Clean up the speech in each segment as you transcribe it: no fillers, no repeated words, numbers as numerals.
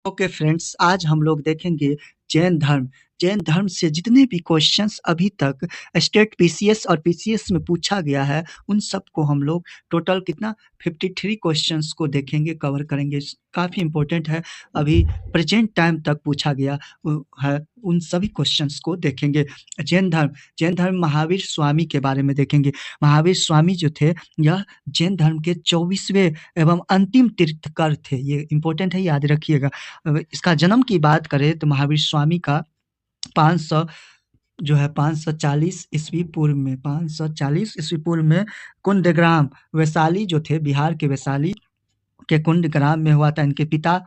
Okay friends, आज हम लोग देखेंगे जैन धर्म। जैन धर्म से जितने भी क्वेश्चंस अभी तक स्टेट पीसीएस और पीसीएस में पूछा गया है, उन सब को हम लोग टोटल कितना 53 क्वेश्चंस को देखेंगे, कवर करेंगे। काफ़ी इम्पोर्टेंट है, अभी प्रेजेंट टाइम तक पूछा गया है, उन सभी क्वेश्चंस को देखेंगे। जैन धर्म महावीर स्वामी के बारे में देखेंगे। महावीर स्वामी जो थे, यह जैन धर्म के 24वें एवं अंतिम तीर्थकर थे। ये इम्पोर्टेंट है, याद रखिएगा। इसका जन्म की बात करें तो महावीर स्वामी का 500 जो है 540 ईस्वी पूर्व में 540 ईस्वी पूर्व में कुंदग्राम वैशाली जो थे, बिहार के वैशाली के कुंदग्राम में हुआ था। इनके पिता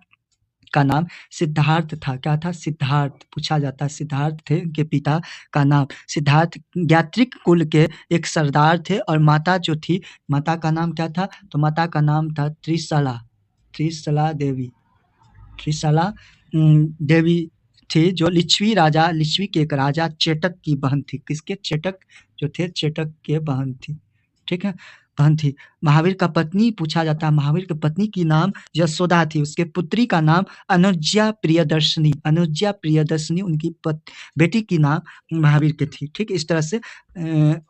का नाम सिद्धार्थ था। क्या था? सिद्धार्थ। पूछा जाता है, सिद्धार्थ थे इनके पिता का नाम। सिद्धार्थ ज्ञात्रिक कुल के एक सरदार थे और माता जो थी, माता का नाम क्या था? तो माता का नाम था त्रिशला देवी। त्रिशला देवी थी, जो लिच्छवी के एक राजा चेटक की बहन थी। किसके? चेटक जो थे, चेटक के बहन थी। ठीक है, बहन थी। महावीर का पत्नी पूछा जाता है, महावीर की पत्नी की नाम यशोदा थी। उसके पुत्री का नाम अनुज्या प्रियदर्शनी उनकी बेटी की नाम महावीर की थी। ठीक, इस तरह से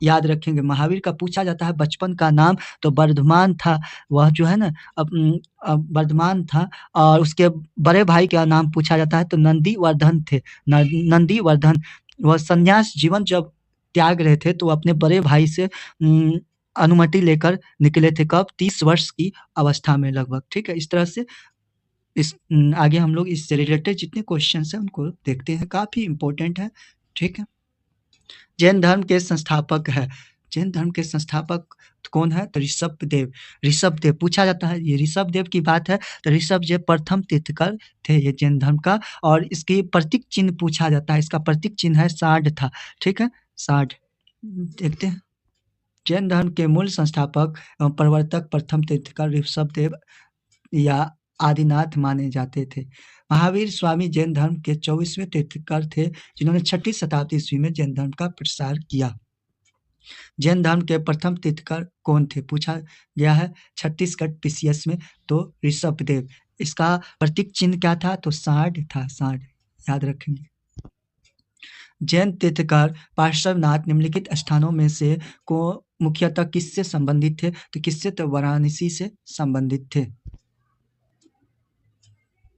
याद रखेंगे। महावीर का पूछा जाता है बचपन का नाम, तो वर्धमान था। वह जो है ना, वर्धमान था। और उसके बड़े भाई का नाम पूछा जाता है तो नंदीवर्धन थे। नंदीवर्धन। वह संन्यास जीवन जब त्याग रहे थे तो अपने बड़े भाई से अनुमति लेकर निकले थे। कब? 30 वर्ष की अवस्था में लगभग। ठीक है, इस तरह से आगे हम लोग इससे रिलेटेड जितने क्वेश्चंस हैं उनको देखते हैं, काफ़ी इम्पोर्टेंट है। ठीक है, जैन धर्म के संस्थापक है। जैन धर्म के संस्थापक कौन है? तो ऋषभदेव पूछा जाता है। ये ऋषभदेव की बात है तो ऋषभदेव प्रथम तीर्थकर थे ये जैन धर्म का। और इसकी प्रतीक चिन्ह पूछा जाता है। इसका प्रतीक चिन्ह है साढ़ था। ठीक है, साढ़। देखते हैं। जैन धर्म के मूल संस्थापक एवं प्रवर्तक प्रथम तीर्थकर ऋषभदेव या आदिनाथ माने जाते थे। महावीर स्वामी जैन धर्म के 24वें तीर्थकर थे, जिन्होंने 6ठी शताब्दी ईस्वी में जैन धर्म का प्रसार किया। जैन धर्म के प्रथम तीर्थकर कौन थे? पूछा गया है छत्तीसगढ़ पीसीएस में, तो ऋषभदेव। इसका प्रतीक चिन्ह क्या था? तो साढ़ था, साढ़। याद रखेंगे। जैन तीर्थकर पार्श्वनाथ निम्नलिखित स्थानों में से को मुख्यतः किससे संबंधित थे? तो किससे? तो वाराणसी से संबंधित थे।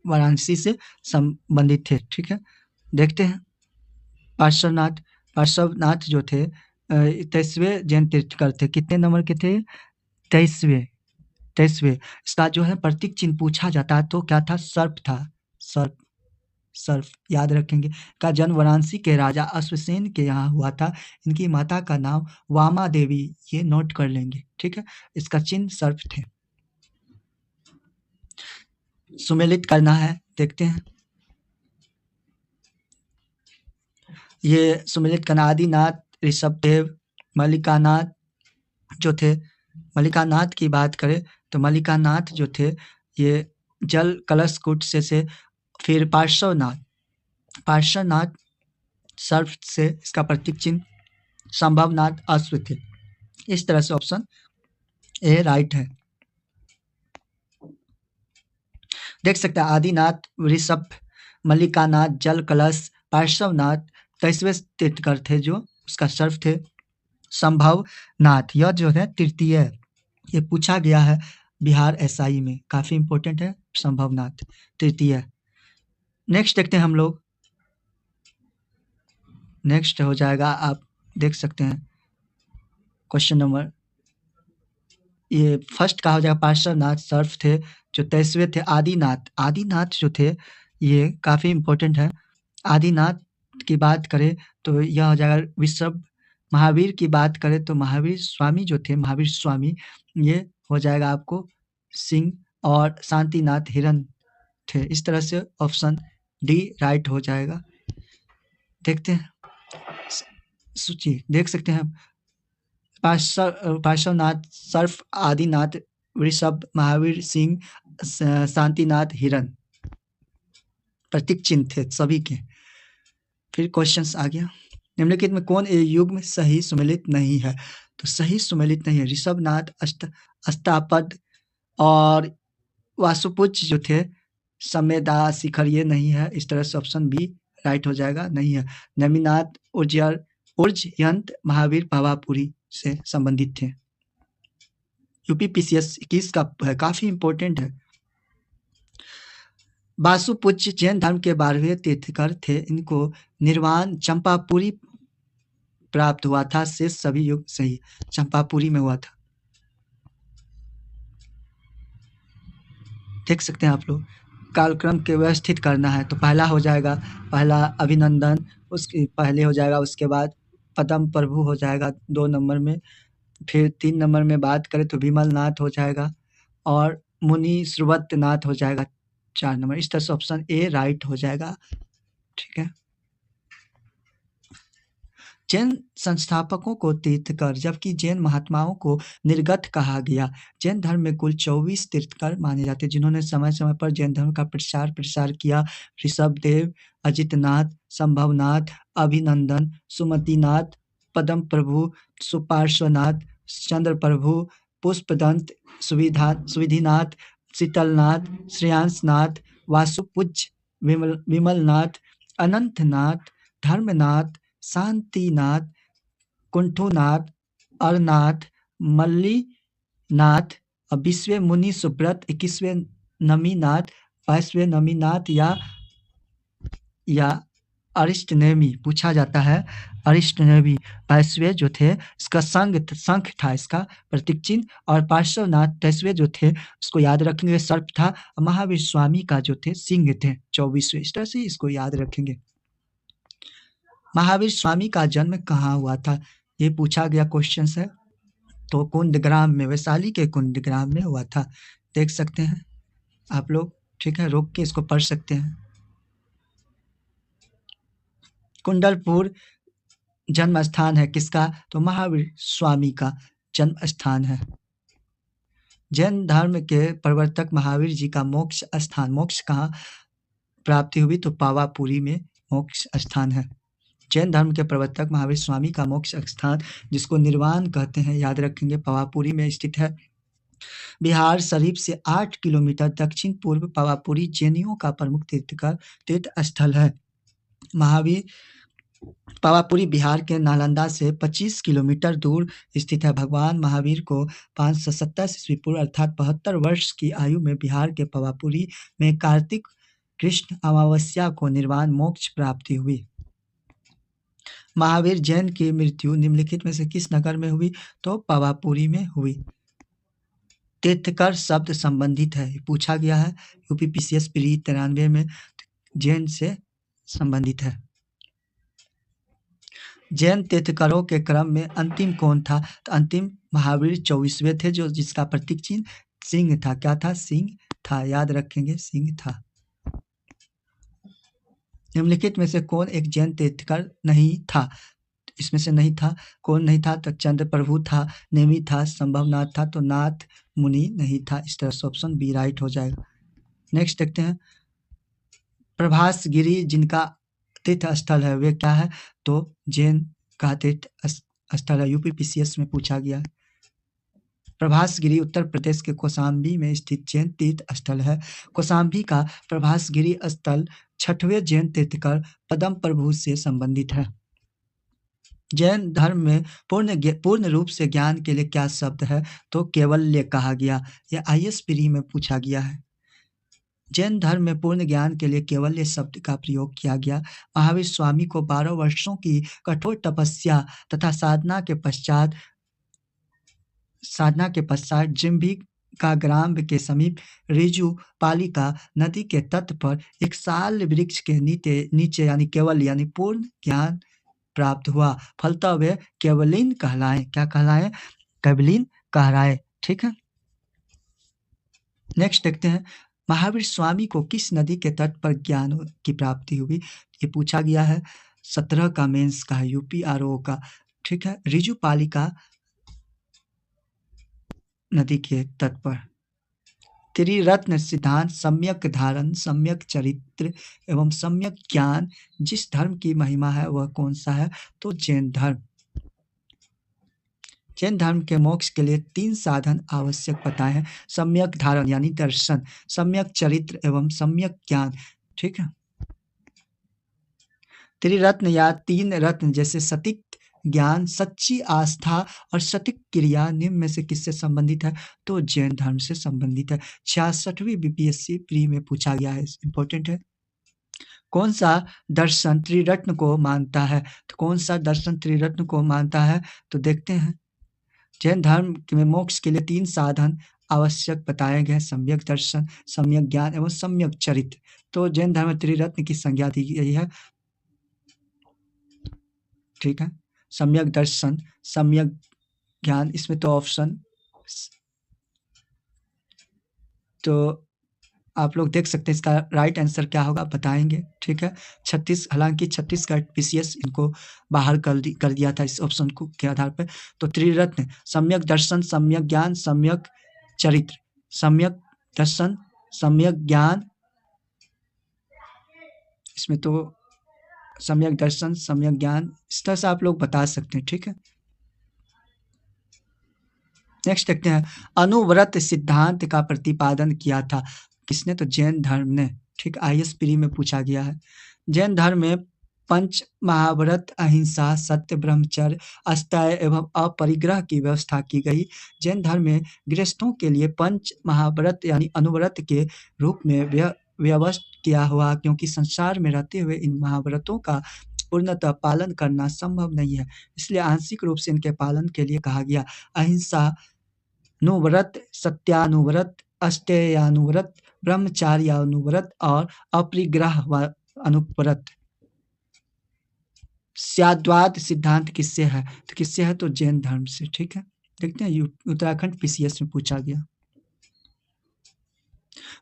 वाराणसी से संबंधित थे। ठीक है, देखते हैं। पार्श्वनाथ जो थे 23वें जैन तीर्थकर थे। कितने नंबर के थे? 23वें। इसका जो है प्रतीक चिन्ह पूछा जाता है तो क्या था? सर्प था, सर्प। याद रखेंगे। का जन्म वाराणसी के राजा अश्वसेन के यहाँ हुआ था। इनकी माता का नाम वामा देवी, ये नोट कर लेंगे। ठीक है, इसका चिन्ह सर्प थे। सुमेलित करना है, देखते हैं। ये सुमेलित करना। आदिनाथ, ऋषभदेव, मल्लिकानाथ जो थे। मल्लिकानाथ की बात करें तो मल्लिकानाथ जो थे ये जल कलश कूट से फिर पार्श्वनाथ सर्प से, इसका प्रतीक चिन्ह संभवनाथ अश्व थे। इस तरह से ऑप्शन ए राइट है। देख सकते हैं आदिनाथ, ऋषभ, मल्लिकानाथ, जल कलश, पार्श्वनाथ 23वें तीर्थकर थे, जो उसका सर्प थे संभवनाथ। यह जो है तृतीय, ये पूछा गया है बिहार एसआई में, काफी इंपॉर्टेंट है। संभवनाथ तृतीय। नेक्स्ट देखते हैं हम लोग। नेक्स्ट हो जाएगा, आप देख सकते हैं क्वेश्चन नंबर, ये फर्स्ट का हो जाएगा पार्श्वनाथ सर्प थे, जो 23वें थे आदिनाथ जो थे ये काफी इंपॉर्टेंट है। आदिनाथ की बात करें तो यह हो जाएगा ऋषभ। महावीर की बात करें तो महावीर स्वामी जो थे, महावीर स्वामी ये हो जाएगा आपको सिंह। और शांतिनाथ हिरन थे। इस तरह से ऑप्शन डी राइट हो जाएगा। देखते हैं सूची, देख सकते हैं पार्श्वनाथ सर्प, आदिनाथ, ऋषभ, महावीर, सिंह, शांतिनाथ, हिरन प्रतीक चिन्ह थे सभी के। फिर क्वेश्चंस आ गया। निम्नलिखित में कौन ए युग में सही सुमेलित नहीं है? तो सही सुमेलित नहीं है ऋषभनाथ, अष्टापद और वासुपुज जो थे समेदा शिखर ये नहीं है, इस तरह से ऑप्शन बी राइट हो जाएगा, नहीं है। नेमिनाथ उज्जयंत महावीर पावापुरी से संबंधित थे। यूपी पीसीएस 21 का है, काफी इंपॉर्टेंट है। वासुपूज्य जैन धर्म के 12वें तीर्थंकर थे। इनको निर्वाण चंपापुरी प्राप्त हुआ था। शेष सभी युग सही चंपापुरी में हुआ था। देख सकते हैं आप लोग, कालक्रम के व्यवस्थित करना है तो पहला हो जाएगा, पहला अभिनंदन, उसके पहले हो जाएगा, उसके बाद पदम प्रभु हो जाएगा 2 नंबर में, फिर 3 नंबर में बात करें तो विमल नाथ हो जाएगा और मुनि श्रुवत नाथ हो जाएगा 4 नंबर। इस तरह से ऑप्शन ए राइट हो जाएगा। ठीक है। जैन संस्थापकों को तीर्थकर जबकि जैन महात्माओं को निर्गत कहा गया। जैन धर्म में कुल 24 तीर्थकर माने जाते हैं जिन्होंने समय समय पर जैन धर्म का प्रसार किया। ऋषभदेव, अजितनाथ, संभवनाथ, अभिनंदन, सुमतिनाथ, पदम प्रभु, सुपार्श्वनाथ, चंद्र प्रभु, पुष्पदंत, सुविधिनाथ, शीतलनाथ, श्रेयांसनाथ, वासुपूज्य, विमलनाथ, अनंतनाथ, धर्मनाथ, शांतिनाथ, कुंठुनाथ, अरनाथ, मल्लीनाथ, 20वें मुनि सुब्रत, 21वें नमीनाथ, 22वें नमीनाथ या अरिष्टनेमी पूछा जाता है। अरिष्टनेमी 22वें जो थे, इसका शंख था इसका प्रतीक चिन्ह, और पार्श्वनाथ 23वें जो थे इसको याद रखेंगे, सर्प था। महावीर स्वामी का जो थे सिंह थे 24वें। इस तरह से इसको याद रखेंगे। महावीर स्वामी का जन्म कहाँ हुआ था, ये पूछा गया क्वेश्चन है। तो कुंदग्राम में, वैशाली के कुंदग्राम में हुआ था। देख सकते हैं आप लोग। ठीक है, रोक के इसको पढ़ सकते हैं। कुंडलपुर जन्म स्थान है किसका, तो महावीर स्वामी का जन्म स्थान है। जैन धर्म के प्रवर्तक महावीर जी का मोक्ष स्थान, मोक्ष कहाँ प्राप्ति हुई, तो पावापुरी में मोक्ष स्थान है। जैन धर्म के प्रवर्तक महावीर स्वामी का मोक्ष स्थान, जिसको निर्वाण कहते हैं, याद रखेंगे, पावापुरी में स्थित है। बिहार शरीफ से 8 किलोमीटर दक्षिण पूर्व पावापुरी जैनियों का प्रमुख तीर्थ स्थल है। महावीर पावापुरी बिहार के नालंदा से 25 किलोमीटर दूर स्थित है। भगवान महावीर को 570 ईस्वी पूर्व अर्थात 72 वर्ष की आयु में बिहार के पावापुरी में कार्तिक कृष्ण अमावस्या को निर्वाण मोक्ष प्राप्ति हुई। महावीर जैन की मृत्यु निम्नलिखित में से किस नगर में हुई, तो पावापुरी में हुई। तीर्थकर शब्द संबंधित है, पूछा गया है यूपी पीसीएस प्री 93 में, जैन से संबंधित है। जैन तीर्थकरों के क्रम में अंतिम कौन था, तो अंतिम महावीर 24वें थे, जो जिसका प्रतीक चिन्ह सिंह था। क्या था, सिंह था, याद रखेंगे, सिंह था। निम्नलिखित में से कौन एक जैन तीर्थकर नहीं था, इसमें से नहीं था, कौन नहीं था, तो चंद्र प्रभु था, नेमी था, संभवनाथ था, तो नाथ मुनि नहीं था। इस तरह से ऑप्शन बी राइट हो जाएगा। नेक्स्ट देखते हैं, प्रभास गिरी जिनका तीर्थ स्थल है वे क्या है, तो जैन का तीर्थ स्थल है। यूपी पीसीएस में पूछा गया है। प्रभासगिरी उत्तर प्रदेश के कौशाम्बी में स्थित जैन तीर्थ स्थल है। कौशाम्बी का प्रभासगिरी स्थल 6वें जैन तीर्थकर पदम प्रभु से संबंधित है। जैन धर्म में पूर्ण रूप से ज्ञान के लिए क्या शब्द है, तो कैवल्य कहा गया। यह आईएएस प्री में पूछा गया है। जैन धर्म में पूर्ण ज्ञान के लिए केवल्य शब्द का प्रयोग किया गया। महावीर स्वामी को 12 वर्षों की कठोर तपस्या तथा साधना के पश्चात जिम्भिका ग्राम के समीप रिजु पालिका नदी के तट पर एक साल वृक्ष के नीचे यानी केवल यानी पूर्ण ज्ञान प्राप्त हुआ। फलतः वे केवलिन कहलाए। क्या कहलाए, केवलिन कहलाए। ठीक है, नेक्स्ट देखते हैं, महावीर स्वामी को किस नदी के तट पर ज्ञान की प्राप्ति हुई, ये पूछा गया है। 17 का मेंस का है, यूपी आरओ का। ठीक है, रिजु पालिका नदी के तट पर। त्रिरत्न सिद्धांत, सम्यक धारण, सम्यक चरित्र एवं सम्यक ज्ञान जिस धर्म की महिमा है वह कौन सा है, तो जैन धर्म। जैन धर्म के मोक्ष के लिए 3 साधन आवश्यक बताए हैं। सम्यक धारण यानी दर्शन, सम्यक चरित्र एवं सम्यक ज्ञान। ठीक है। त्रिरत्न या 3 रत्न जैसे सटीक ज्ञान, सच्ची आस्था और सटीक क्रिया निम्न में से किससे संबंधित है? तो जैन धर्म से संबंधित है। 66वीं बीपीएससी प्री में पूछा गया है, इंपॉर्टेंट है। कौन सा दर्शन त्रिरत्न को मानता है? तो कौन सा दर्शन त्रिरत्न को मानता है? तो देखते हैं। जैन धर्म में मोक्ष के लिए 3 साधन आवश्यक बताए गए, सम्यक दर्शन, सम्यक ज्ञान एवं सम्यक चरित्र। तो जैन धर्म में त्रिरत्न की संज्ञा दी गई है। ठीक है। सम्यक दर्शन, सम्यक ज्ञान, इसमें तो ऑप्शन तो आप लोग देख सकते हैं इसका राइट आंसर क्या होगा, बताएंगे। ठीक है। हालांकि छत्तीसगढ़ पीसीएस इनको बाहर कर दिया था इस ऑप्शन को के आधार पर। तो त्रिरत्न सम्यक दर्शन, सम्यक ज्ञान, सम्यक चरित्र। सम्यक दर्शन, सम्यक ज्ञान, इसमें तो सम्यक दर्शन, सम्यक ज्ञान, इस तरह से आप लोग बता सकते हैं। ठीक है। नेक्स्ट देखते हैं। अनुव्रत सिद्धांत का प्रतिपादन किया था किसने? तो जैन धर्म ने। ठीक, आईएएस प्री में पूछा गया है। जैन धर्म में पंच महाव्रत, अहिंसा, सत्य, ब्रह्मचर्य, अस्थेय एवं अपरिग्रह की व्यवस्था की गई। जैन धर्म में गृहस्थों के लिए पंच महाव्रत यानी अनुव्रत के रूप में व्यवस्थित किया हुआ, क्योंकि संसार में रहते हुए इन महाव्रतों का पूर्णतः पालन करना संभव नहीं है, इसलिए आंशिक रूप से इनके पालन के लिए कहा गया। अहिंसा नुव्रत, सत्यानुव्रत, अष्टेयानुव्रत, ब्रह्मचार्यानुव्रत और अपरिग्रह अनुव्रत। स्याद्वाद सिद्धांत किससे है? तो किससे है? तो जैन धर्म से। ठीक है। देखते हैं, उत्तराखंड पीसीएस में पूछा गया।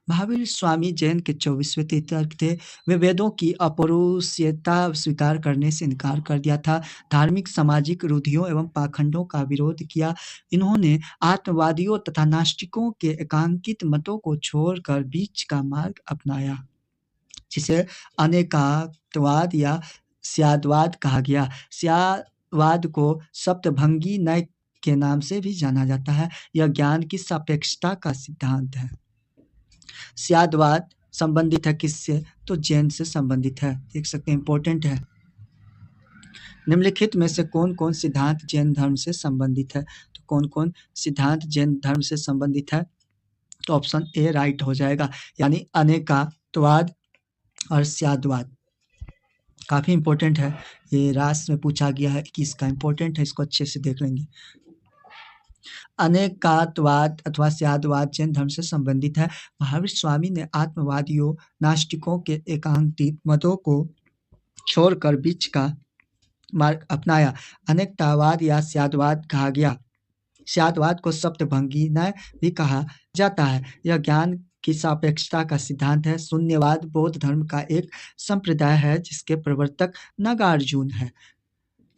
महावीर स्वामी जैन के 24वें तीर्थंकर थे। वे वेदों की अपौरुषेयता स्वीकार करने से इनकार कर दिया था। धार्मिक, सामाजिक रूढ़ियों एवं पाखंडों का विरोध किया। इन्होंने आत्मवादियों तथा नास्तिकों के एकांकित मतों को छोड़कर बीच का मार्ग अपनाया, जिसे अनेकात्ववाद या स्याद्वाद कहा गया। स्याद्वाद को सप्तभंगी नय के नाम से भी जाना जाता है। यह ज्ञान की सापेक्षता का सिद्धांत है। स्याद्वाद संबंधित है किससे? तो जैन से संबंधित है। देख सकते हैं, इंपॉर्टेंट है। निम्नलिखित में से कौन कौन सिद्धांत जैन धर्म से संबंधित है? तो कौन कौन सिद्धांत जैन धर्म से संबंधित है? तो ऑप्शन ए राइट हो जाएगा, यानी अनेकात्ववाद और स्याद्वाद। काफी इंपॉर्टेंट है, ये राष्ट्र में पूछा गया है कि इसका इंपॉर्टेंट है, इसको अच्छे से देख लेंगे। अनेकात्ववाद अथवा स्याद्वाद जैन धर्म से संबंधित है। महावीर स्वामी ने आत्मवादियों, नास्तिकों के एकांकित मतों को छोड़कर बीच का मार्ग अपनाया। अनेकतावाद या स्याद्वाद कहा गया। स्याद्वाद को सप्तभंगी नय भी कहा जाता है। यह ज्ञान की सापेक्षता का सिद्धांत है। शून्यवाद बौद्ध धर्म का एक संप्रदाय है जिसके प्रवर्तक नागार्जुन है,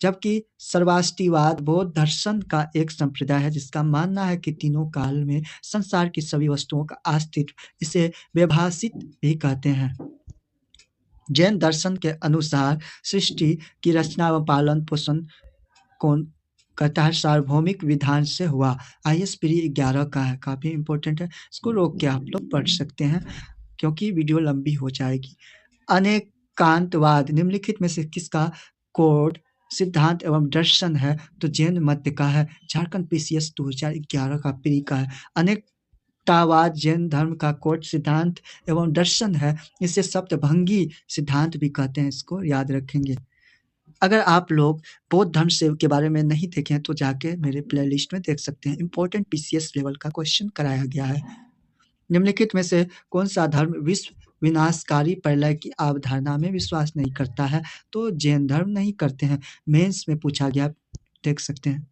जबकि सर्वाष्टिवाद बौद्ध दर्शन का एक संप्रदाय है जिसका मानना है कि तीनों काल में संसार की सभी वस्तुओं का अस्तित्व, इसे व्यभाषित भी कहते हैं। जैन दर्शन के अनुसार सृष्टि की रचना व पालन पोषण कौन कहता है? सार्वभौमिक विधान से हुआ। आईएएस प्री 11 का है, काफी इंपॉर्टेंट है, इसको रोक के आप लोग पढ़ सकते हैं क्योंकि वीडियो लंबी हो जाएगी। अनेकांतवाद निम्नलिखित में से किसका कोड सिद्धांत एवं दर्शन है? तो जैन मत का है। झारखंड पीसीएस 2011 का प्री का है। अनेकतावाद जैन धर्म का कोड सिद्धांत एवं दर्शन है। इसे सप्तभंगी सिद्धांत भी कहते हैं, इसको याद रखेंगे। अगर आप लोग बौद्ध धर्म से के बारे में नहीं देखे हैं तो जाके मेरे प्लेलिस्ट में देख सकते हैं। इंपॉर्टेंट पीसीएस लेवल का क्वेश्चन कराया गया है। निम्नलिखित में से कौन सा धर्म विश्व विनाशकारी प्रलय की अवधारणा में विश्वास नहीं करता है? तो जैन धर्म नहीं करते हैं। मेंस में पूछा गया, देख सकते हैं।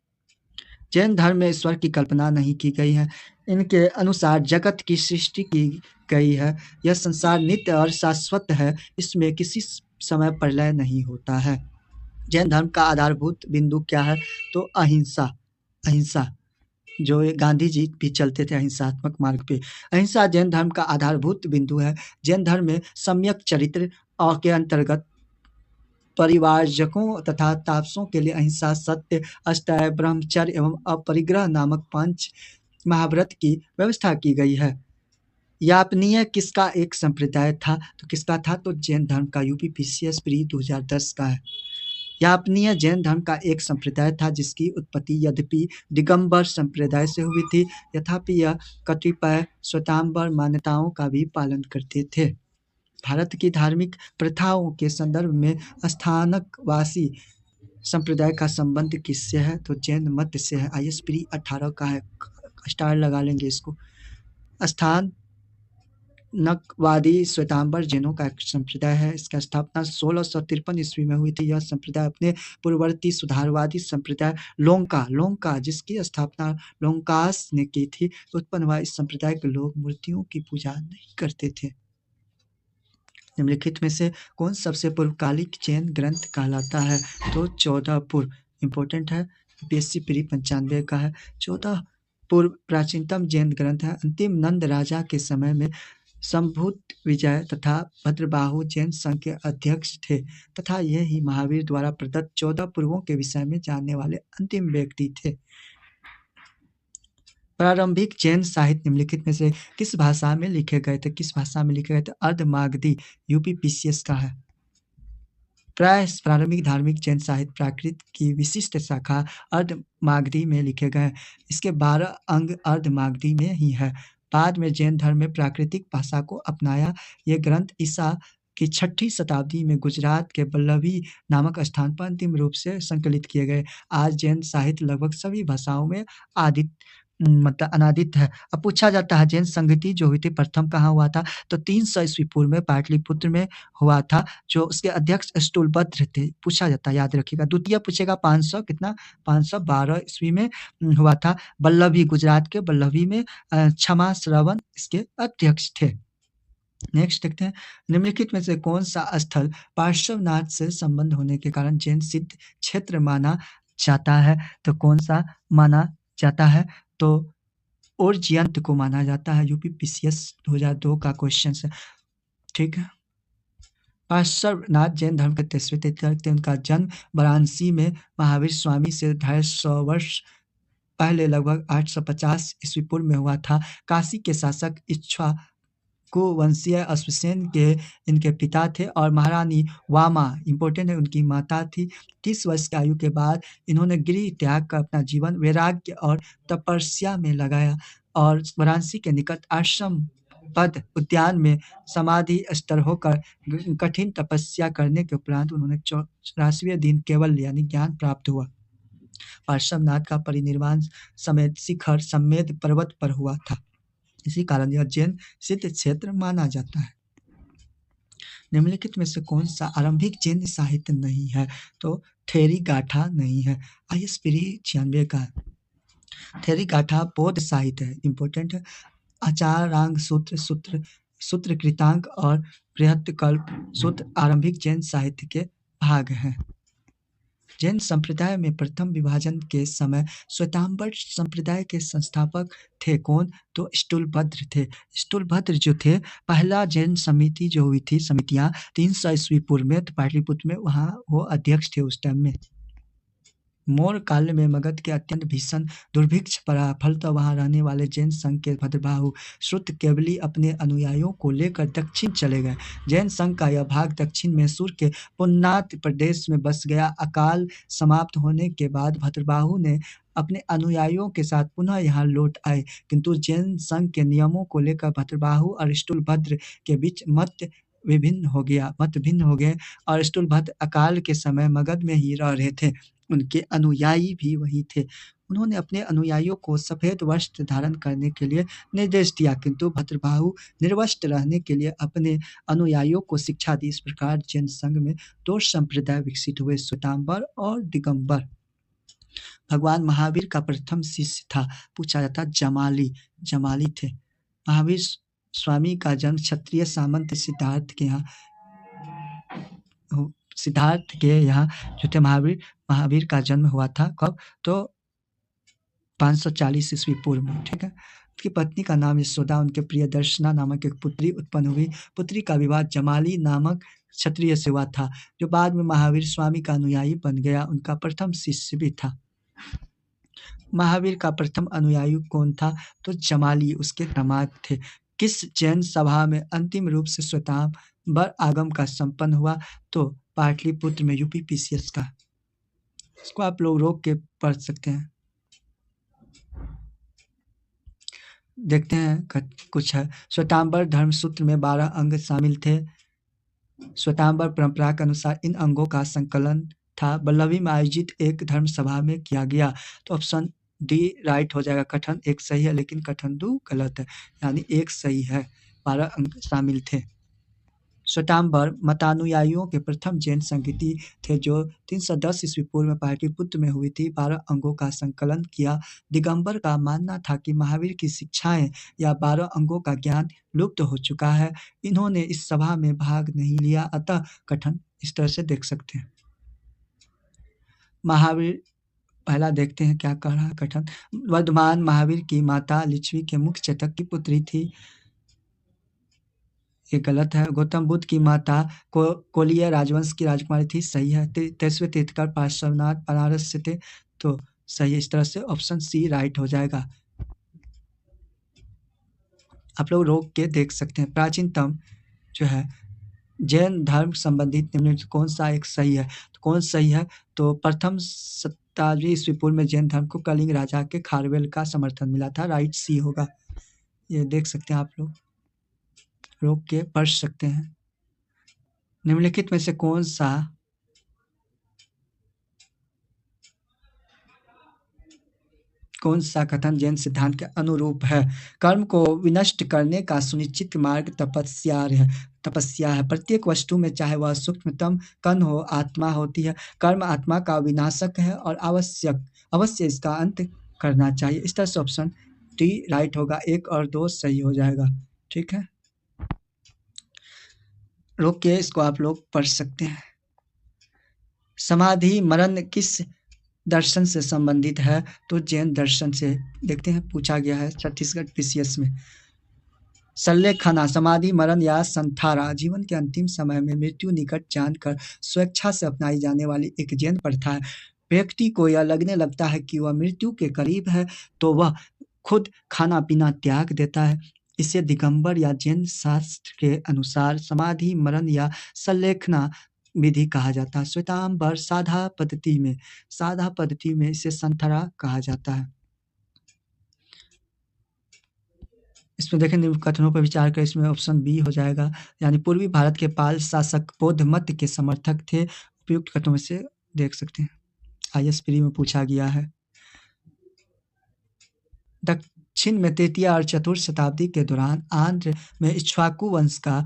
जैन धर्म में ईश्वर की कल्पना नहीं की गई है। इनके अनुसार जगत की सृष्टि की गई है। यह संसार नित्य और शाश्वत है, इसमें किसी समय प्रलय नहीं होता है। जैन धर्म का आधारभूत बिंदु क्या है? तो अहिंसा। अहिंसा, जो गांधी जी भी चलते थे अहिंसात्मक मार्ग पे। अहिंसा जैन धर्म का आधारभूत बिंदु है। जैन धर्म में सम्यक चरित्र के अंतर्गत परिवारजकों तथा तापसों के लिए अहिंसा, सत्य, अष्टाय, ब्रह्मचर्य एवं अपरिग्रह नामक 5 महाव्रत की व्यवस्था की गई है। यापनीय किसका एक संप्रदाय था? तो किसका था? तो जैन धर्म का। यूपीपीसीएस प्री 2010 का है। यापनीय जैन धर्म का एक संप्रदाय था जिसकी उत्पत्ति यद्यपि दिगंबर संप्रदाय से हुई थी, तथापि यह कतिपय श्वेतांबर मान्यताओं का भी पालन करते थे। भारत की धार्मिक प्रथाओं के संदर्भ में स्थानकवासी संप्रदाय का संबंध किससे है? तो जैन मत से है। आईएस प्री 18 का है, स्टार लगा लेंगे इसको। स्थानकवादी श्वेतांबर जैनों का एक संप्रदाय है। इसका स्थापना 1653 ईस्वी में हुई थी। यह संप्रदाय अपने पूर्ववर्ती सुधारवादी संप्रदाय लोंका जिसकी स्थापना लोंकास ने की थी, उत्पन्न हुआ। इस संप्रदाय के लोग मूर्तियों की पूजा नहीं करते थे। निम्नलिखित में से कौन सबसे पूर्वकालिक जैन ग्रंथ कहलाता है? तो 14 पूर्व इंपॉर्टेंट है, यूपीएससी प्री 95 का है। 14 पूर्व प्राचीनतम जैन ग्रंथ है। अंतिम नंद राजा के समय में संभूत विजय तथा भद्रबाहु जैन संघ के अध्यक्ष थे तथा ये ही महावीर द्वारा प्रदत्त 14 पूर्वों के विषय में जानने वाले अंतिम व्यक्ति थे। प्रारंभिक जैन साहित्य निम्नलिखित में से किस भाषा में लिखे गए थे? किस भाषा में लिखे गए थे? अर्धमागधी। यूपीपीसीएस का है। प्रारंभिक धार्मिक जैन साहित्य प्राकृत की विशिष्ट शाखा अर्धमागधी में लिखे गए। इसके 12 अंग अर्धमागधी में ही है। बाद में जैन धर्म में प्राकृतिक भाषा को अपनाया। ये ग्रंथ ईसा की 6ठी शताब्दी में गुजरात के वल्लभी नामक स्थान पर अंतिम रूप से संकलित किए गए। आज जैन साहित्य लगभग सभी भाषाओं में मतलब अनादित है। अब पूछा जाता है जैन संगति जो हुई थी प्रथम कहाँ हुआ था? तो 300 ईस्वी पूर्व में पाटलिपुत्र में हुआ था, जो उसके अध्यक्ष स्थूलभद्र थे। पूछा जाता है, याद रखिएगा। द्वितीय पूछेगा 512 ईस्वी में हुआ था। वल्लभी, गुजरात के वल्लभी में क्षमा श्रवण इसके अध्यक्ष थे। नेक्स्ट देखते हैं, निम्नलिखित में से कौन सा स्थल पार्श्वनाथ से संबंध होने के कारण जैन सिद्ध क्षेत्र माना जाता है? तो कौन सा माना जाता है? तो उज्जयंत को माना जाता है। यूपीपीसीएस 2002 का क्वेश्चन है, ठीक है। पार्श्वनाथ जैन धर्म के 23वें तीर्थंकर थे। उनका जन्म वाराणसी में महावीर स्वामी से 250 वर्ष पहले लगभग 850 ईस्वी पूर्व में हुआ था। काशी के शासक इक्ष्वाकु वंशीय अश्वसेन के इनके पिता थे और महारानी वामा इंपॉर्टेंट है उनकी माता थी। 30 वर्ष की आयु के बाद इन्होंने गृह त्याग कर अपना जीवन वैराग्य और तपस्या में लगाया और वाराणसी के निकट आश्रम पद उद्यान में समाधिस्थ होकर कठिन तपस्या करने के उपरांत उन्होंने 84वें दिन केवल यानी ज्ञान प्राप्त हुआ। पार्श्वनाथ का परिनिर्वाण समेत शिखर सम्मेद पर्वत पर हुआ था। इसी कारण यह जैन सिद्ध क्षेत्र माना जाता है। निम्नलिखित में से कौन सा आरंभिक जैन साहित्य नहीं है? तो थेरी गाथा नहीं है। आईएस प्री 96 का है। थेरी गाथा बौद्ध साहित्य है, इंपॉर्टेंट है। आचारांग सूत्र कृतांक और बृहत्कल्प सूत्र आरंभिक जैन साहित्य के भाग हैं। जैन संप्रदाय में प्रथम विभाजन के समय श्वेतांबर संप्रदाय के संस्थापक थे कौन? तो स्थूलभद्र थे। स्थूलभद्र जो थे, पहला जैन समिति जो हुई थी, समितियां 300 ईस्वी पूर्व में पाटलिपुत्र में, वहां वो अध्यक्ष थे उस टाइम में। मौर्य काल में मगध के अत्यंत भीषण दुर्भिक्ष पड़ा, फलतः वहां रहने वाले जैन संघ के भद्रबाहु श्रुत केवली अपने अनुयायियों को लेकर दक्षिण चले गए। जैन संघ का यह भाग दक्षिण मैसूर के पुन्नात प्रदेश में बस गया। अकाल समाप्त होने के बाद भद्रबाहु ने अपने अनुयायियों के साथ पुनः यहाँ लौट आए, किंतु जैन संघ के नियमों को लेकर भद्रबाहु और स्थूलभद्र के बीच मत भिन्न हो गए और स्थूलभद्र अकाल के समय मगध में ही रह रहे थे। उनके अनुयायी भी वही थे। उन्होंने अपने अनुयायियों को सफेद वस्त्र धारण करने के लिए निर्देश दिया, किंतु भद्रबाहु निर्वस्त्र रहने के लिए अपने अनुयायियों को शिक्षा दी। इस प्रकार जैन संघ में 2 संप्रदाय विकसित हुए, श्वेतांबर और दिगंबर। भगवान महावीर का प्रथम शिष्य था, पूछा जाता, जमाली थे। महावीर स्वामी का जन्म क्षत्रिय सामंत सिद्धार्थ के यहाँ जो थे महावीर का जन्म हुआ था। कब? तो 540 ईस्वी पूर्व में, ठीक है। की पत्नी का नाम यशोदा, उनके प्रियदर्शना नामक एक पुत्री उत्पन्न हुई। पुत्री का विवाह जमाली नामक क्षत्रिय से हुआ था, जो बाद में महावीर स्वामी का अनुयायी बन गया। उनका प्रथम शिष्य भी था। महावीर का प्रथम अनुयायी कौन था? तो जमाली उसके दामाद थे। किस जैन सभा में अंतिम रूप से श्वेतांबर आगम का संपन्न हुआ? तो पाटलिपुत्र में यूपीपीसीएस का। इसको आप लोग रोक के पढ़ सकते हैं। देखते हैं कुछ है। श्वेतांबर धर्मसूत्र में 12 अंग शामिल थे। श्वेतांबर परंपरा के अनुसार इन अंगों का संकलन था। वल्लभी में आयोजित एक धर्म सभा में किया गया। तो ऑप्शन डी राइट हो जाएगा। कथन एक सही है, लेकिन कथन 2 गलत है, यानी एक सही है। 12 अंग शामिल थे। श्वेतांबर मतानुयायियों के प्रथम जैन संगीति थे, जो 310 ईस्वी पूर्व में पाटलिपुत्र में हुई थी। 12 अंगों का संकलन किया। दिगंबर का मानना था कि महावीर की शिक्षाएं या 12 अंगों का ज्ञान लुप्त हो चुका है। इन्होंने इस सभा में भाग नहीं लिया, अतः कथन इस तरह से देख सकते हैं। महावीर पहला देखते हैं क्या कह रहा है कथन। वर्धमान महावीर की माता लिच्छवी के मुख्य चेतक की पुत्री थी, ये गलत है। गौतम बुद्ध की माता कोलिय राजवंश की राजकुमारी थी, सही है। 23वें तीर्थंकर पार्श्वनाथ बनारस से थे, तो सही है। इस तरह से ऑप्शन सी राइट हो जाएगा। आप लोग रोक के देख सकते हैं। प्राचीनतम जो है जैन धर्म संबंधित निम्नलिखित कौन सा एक सही है? तो कौन सही है? तो प्रथम 27वीं ईस्वी पूर्व में जैन धर्म को कलिंग राजा के खारवेल का समर्थन मिला था, राइट सी होगा। ये देख सकते हैं, आप लोग रोक के पढ़ सकते हैं। निम्नलिखित में से कौन सा कथन जैन सिद्धांत के अनुरूप है? कर्म को विनष्ट करने का सुनिश्चित मार्ग तपस्या है। प्रत्येक वस्तु में, चाहे वह सूक्ष्मतम कण हो, आत्मा होती है। कर्म आत्मा का विनाशक है और अवश्य इसका अंत करना चाहिए। इस तरह से ऑप्शन डी राइट होगा। 1 और 2 सही हो जाएगा। ठीक है, रोक के इसको आप लोग पढ़ सकते हैं। समाधि मरण किस दर्शन से संबंधित है? तो जैन दर्शन से। देखते हैं, पूछा गया है छत्तीसगढ़ पीसीएस में। सल्लेखना समाधि मरण या संथारा जीवन के अंतिम समय में मृत्यु निकट जानकर स्वेच्छा से अपनाई जाने वाली एक जैन प्रथा है। व्यक्ति को यह लगने लगता है कि वह मृत्यु के करीब है, तो वह खुद खाना पीना त्याग देता है। इसे दिगंबर या जैन शास्त्र के अनुसार समाधि मरण या सल्लेखना विधि कहा जाता है। श्वेतांबर साधा पद्धति में इसे संथरा कहा जाता है। इसमें देखें, निम्न कथनों पर विचार कर इसमें ऑप्शन बी हो जाएगा, यानी पूर्वी भारत के पाल शासक बौद्ध मत के समर्थक थे। उपयुक्त कथनों में से देख सकते हैं। आईएएस प्री में पूछा गया है। दक्षिण में तृतीय और चतुर्थ शताब्दी के दौरान आंध्र में इक्ष्वाकु वंश का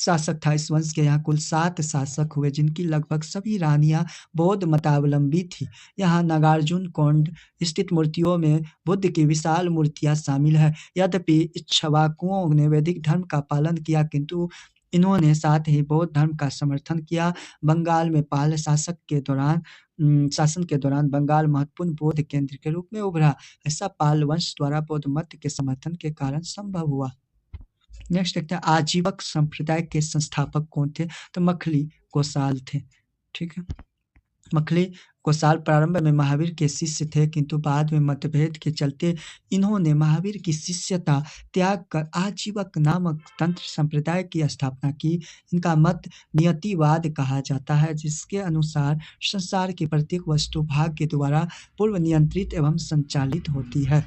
शासक था। इस वंश के यहाँ कुल 7 शासक हुए, जिनकी लगभग सभी रानियां बौद्ध मतावलंबी थी। यहाँ नागार्जुन कोंड स्थित मूर्तियों में बुद्ध की विशाल मूर्तियां शामिल है। यद्यपि इक्ष्वाकुओं ने वैदिक धर्म का पालन किया, किंतु इन्होंने साथ ही बौद्ध धर्म का समर्थन किया। बंगाल में पाल शासन के दौरान बंगाल महत्वपूर्ण बौद्ध केंद्र के रूप में उभरा। ऐसा पाल वंश द्वारा बौद्ध मत के समर्थन के कारण संभव हुआ। नेक्स्ट देखते हैं, आजीवक संप्रदाय के संस्थापक कौन थे? तो मखली गोसाल थे। ठीक है, मखली गोसाल प्रारंभ में महावीर के शिष्य थे, किंतु बाद में मतभेद के चलते इन्होंने महावीर की शिष्यता त्याग कर आजीवक नामक तंत्र संप्रदाय की स्थापना की। इनका मत नियतिवाद कहा जाता है, जिसके अनुसार संसार की प्रत्येक वस्तु भाग्य द्वारा पूर्व नियंत्रित एवं संचालित होती है।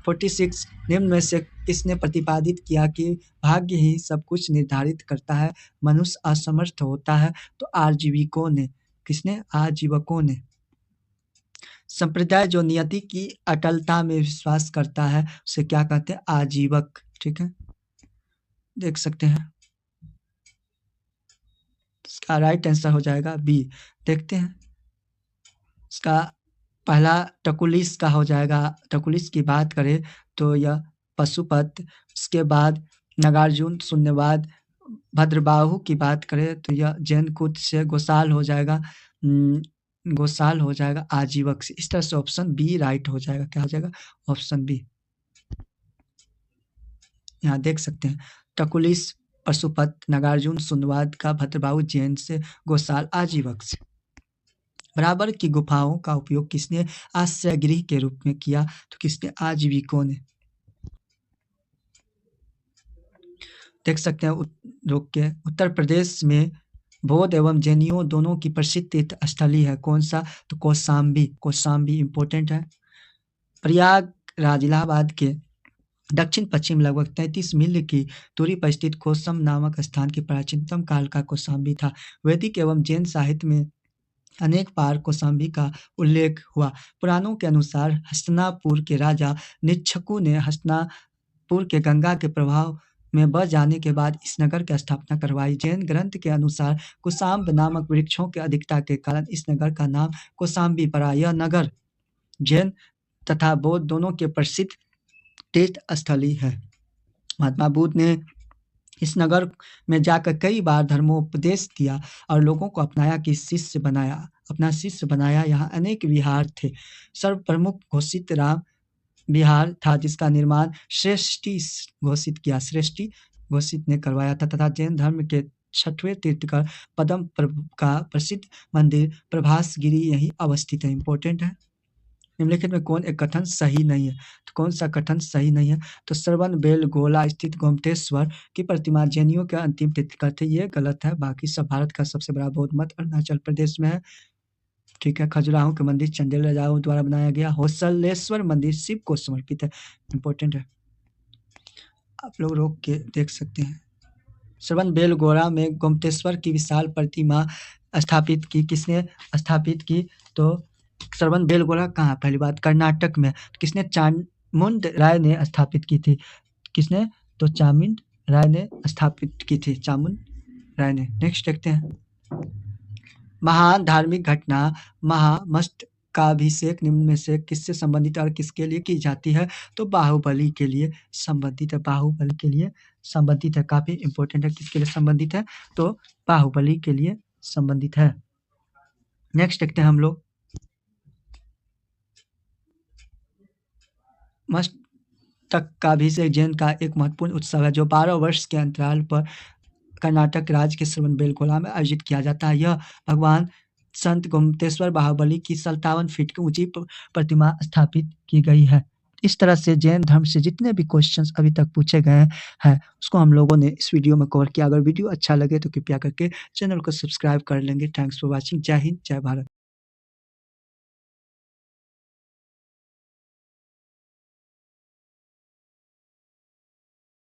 46 निम्न में से किसने प्रतिपादित किया कि भाग्य ही सब कुछ निर्धारित करता है, मनुष्य असमर्थ होता है? तो आजीविकों ने। किसने? आजीवकों ने। संप्रदाय जो नियति की अटलता में विश्वास करता है उसे क्या कहते हैं? आजीवक। ठीक है, देख सकते हैं। इसका राइट आंसर हो जाएगा बी। देखते हैं, इसका पहला टकुलिस का हो जाएगा। टकुलिस की बात करें तो यह पशुपत, उसके बाद नागार्जुन शून्यवाद। भद्रबाहु की बात करें तो यह जैन कूट से गोसाल हो जाएगा। गोसाल हो जाएगा आजीवक से। इस तरह से ऑप्शन बी राइट हो जाएगा। क्या हो जाएगा? Option B. यहाँ देख सकते हैं टकुलिस, पशुपत, नागार्जुन, सुनवाद का भद्रबाहु, जैन से गोसाल, आजीवक से। बराबर की गुफाओं का उपयोग किसने आश्रय गृह के रूप में किया? तो किसने? आजीविकों ने। देख सकते हैं रोक के उत्तर प्रदेश में बौद्ध एवं जैनियों दोनों की प्रसिद्ध तीर्थ स्थली है, कौन सा? तो कौशाम्बी। कौशाम्बी इंपॉर्टेंट है। प्रयागराज इलाहाबाद के दक्षिण पश्चिम लगभग 33 मील की दूरी पर स्थित कौशम नामक स्थान की प्राचीनतम काल का कौशाम्बी था। वैदिक एवं जैन साहित्य में अनेक बार कौशाम्बी का उल्लेख हुआ। पुराणों के अनुसार हस्तिनापुर के राजा निच्छकु ने हस्तिनापुर के गंगा के प्रभाव में बह जाने के बाद इस नगर की स्थापना करवाई। जैन ग्रंथ के अनुसार कुशाम्ब नामक वृक्षों की अधिकता के कारण इस नगर का नाम कौशाम्बी पड़ा। यह नगर जैन तथा बौद्ध दोनों के प्रसिद्ध तीर्थ स्थली है। महात्मा बुद्ध ने इस नगर में जाकर कई बार धर्मोपदेश दिया और लोगों को अपना शिष्य बनाया। यहाँ अनेक विहार थे। सर्व प्रमुख घोषित राम विहार था, जिसका निर्माण श्रेष्ठी घोषित ने करवाया था, तथा जैन धर्म के 6वें तीर्थंकर पद्म का प्रसिद्ध मंदिर प्रभासगिरी यही अवस्थित है। इंपॉर्टेंट है। निम्नलिखित में कौन एक कथन सही नहीं है? तो कौन सा कथन सही नहीं है? तो श्रवण बेलगोला स्थित गोमतेश्वर की प्रतिमा जैनियों के अंतिम तीर्थंकर थे। ये गलत है। बाकी सब भारत का सबसे बड़ा बौद्ध मठ अरुणाचल प्रदेश में है। ठीक है। खजुराहो के मंदिर चंदेल राजाओं द्वारा बनाया गया। होसलेश्वर मंदिर शिव को समर्पित है। इंपॉर्टेंट है। आप लोग रोक के देख सकते हैं। श्रवण बेलगोला में गोमतेश्वर की विशाल प्रतिमा स्थापित की। किसने स्थापित की? तो श्रवण बेलगोला कहाँ? पहली बात कर्नाटक में। किसने? चामुंड राय ने स्थापित की थी। किसने? तो चामुंड राय ने स्थापित की थी। चामुंड राय ने। नेक्स्ट देखते हैं। महान धार्मिक घटना महामस्तकाभिषेक निम्न में से किससे संबंधित और किसके लिए की जाती है? तो बाहुबली के लिए संबंधित है। बाहुबली के लिए संबंधित है। काफी इंपॉर्टेंट है। किसके लिए संबंधित है? तो बाहुबली के लिए संबंधित है। नेक्स्ट देखते हैं हम लोग। मस्तकाभिषेक जैन का एक महत्वपूर्ण उत्सव है जो 12 वर्ष के अंतराल पर कर्नाटक राज्य के श्रवण बेलगोला में आयोजित किया जाता है। यह भगवान संत गोमतेश्वर बाहुबली की 57 फीट की ऊंची प्रतिमा स्थापित की गई है। इस तरह से जैन धर्म से जितने भी क्वेश्चंस अभी तक पूछे गए हैं उसको हम लोगों ने इस वीडियो में कवर किया। अगर वीडियो अच्छा लगे तो कृपया करके चैनल को सब्सक्राइब कर लेंगे। Thanks for watching. जय हिंद, जय भारत।